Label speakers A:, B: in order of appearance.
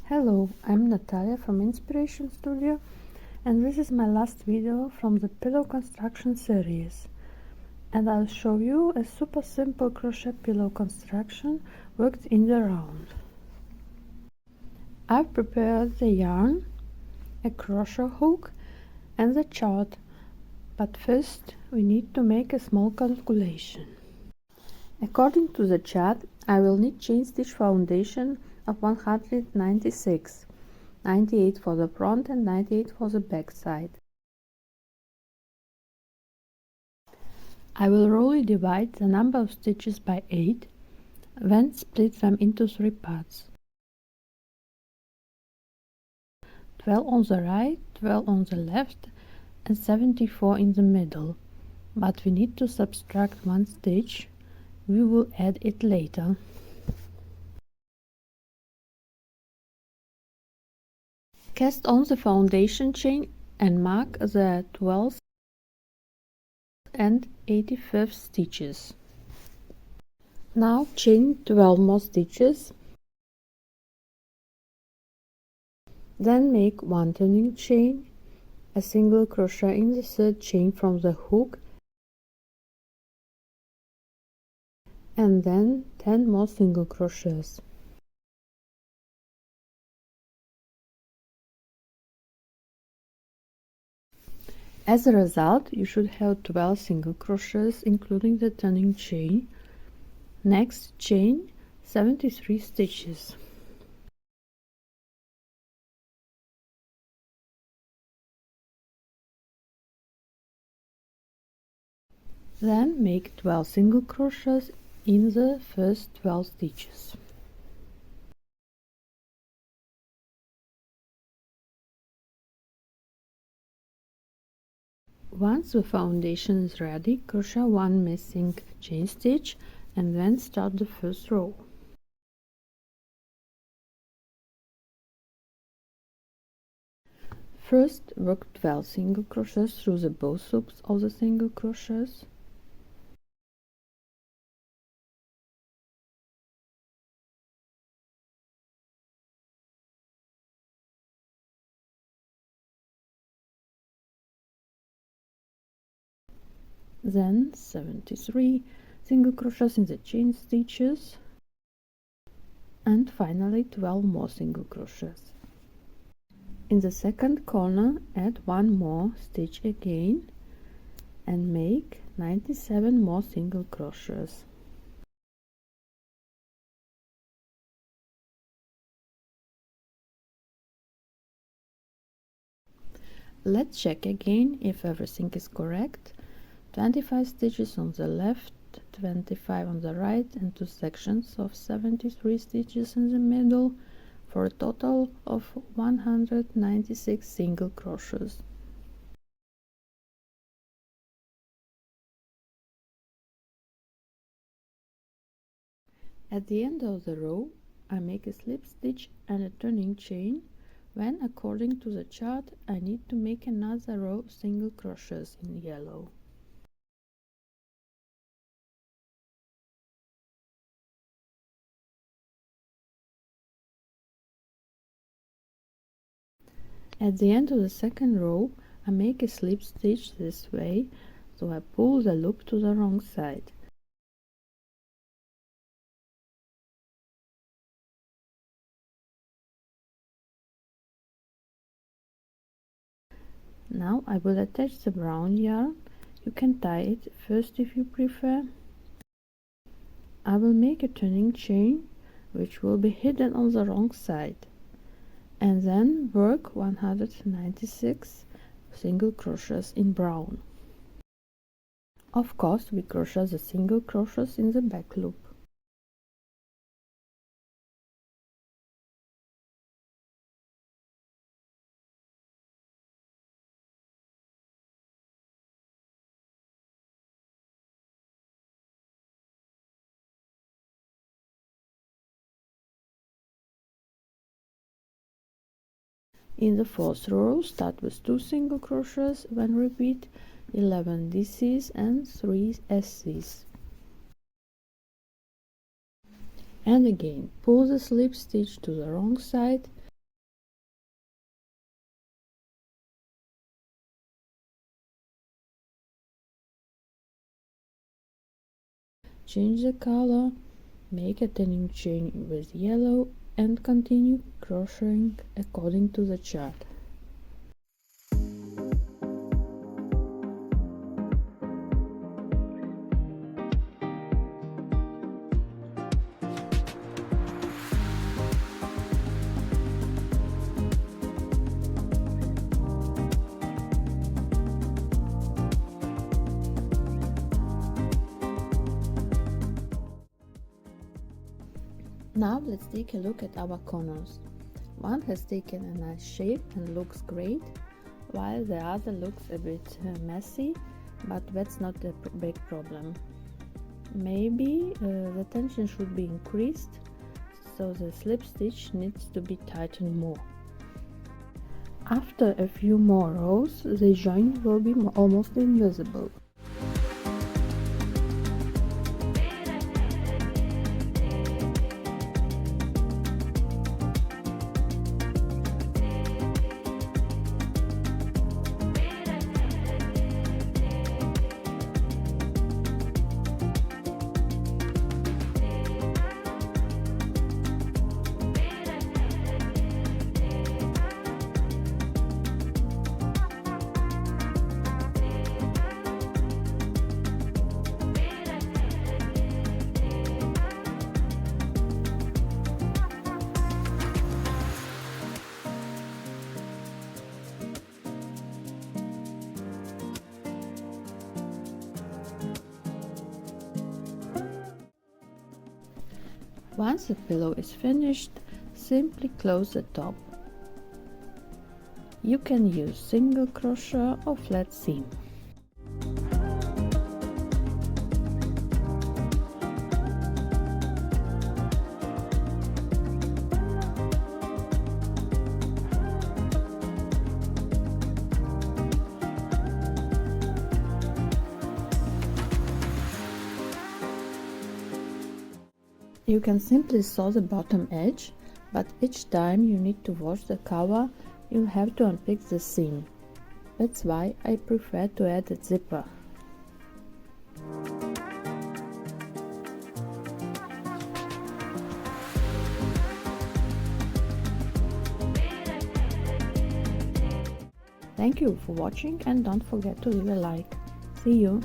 A: Hello, I'm Natalia from Inspiration Studio, and this is my last video from the pillow construction series. And I'll show you a super simple crochet pillow construction worked in the round. I've prepared the yarn, a crochet hook and the chart, but first we need to make a small calculation. According to the chart, I will need chain stitch foundation of 196, 98 for the front and 98 for the back side. I will roughly divide the number of stitches by 8, then split them into 3 parts. 12 on the right, 12 on the left and 74 in the middle, but we need to subtract 1 stitch. We will add it later. Cast on the foundation chain and mark the 12th and 85th stitches. Now chain 12 more stitches, then make 1 turning chain, a single crochet in the 3rd chain from the hook, and then 10 more single crochets. As a result, you should have 12 single crochets including the turning chain. Next, chain 73 stitches. Then make 12 single crochets in the first 12 stitches. Once the foundation is ready, crochet 1 missing chain stitch and then start the first row. First, work 12 single crochets through the both loops of the single crochets. Then 73 single crochets in the chain stitches, and finally 12 more single crochets. In the second corner, add 1 more stitch again and make 97 more single crochets. Let's check again if everything is correct. 25 stitches on the left, 25 on the right, and 2 sections of 73 stitches in the middle for a total of 196 single crochets. At the end of the row, I make a slip stitch and a turning chain. When, according to the chart, I need to make another row of single crochets in yellow. At the end of the second row, I make a slip stitch this way, so I pull the loop to the wrong side. Now I will attach the brown yarn. You can tie it first if you prefer. I will make a turning chain, which will be hidden on the wrong side, and then work 196 single crochets in brown. Of course, we crochet the single crochets in the back loop. In the fourth row, start with 2 single crochets, then repeat 11 DCs and 3 SCs. And again, pull the slip stitch to the wrong side change the color, make a turning chain with yellow and continue crocheting according to the chart. Now let's take a look at our corners. One has taken a nice shape and looks great, while the other looks a bit messy, but that's not a big problem. Maybe the tension should be increased, so the slip stitch needs to be tightened more. After a few more rows, the joint will be almost invisible. Once the pillow is finished, simply close the top. You can use single crochet or flat seam. You can simply sew the bottom edge, but each time you need to wash the cover, you have to unpick the seam. That's why I prefer to add a zipper. Thank you for watching and don't forget to leave a like. See you!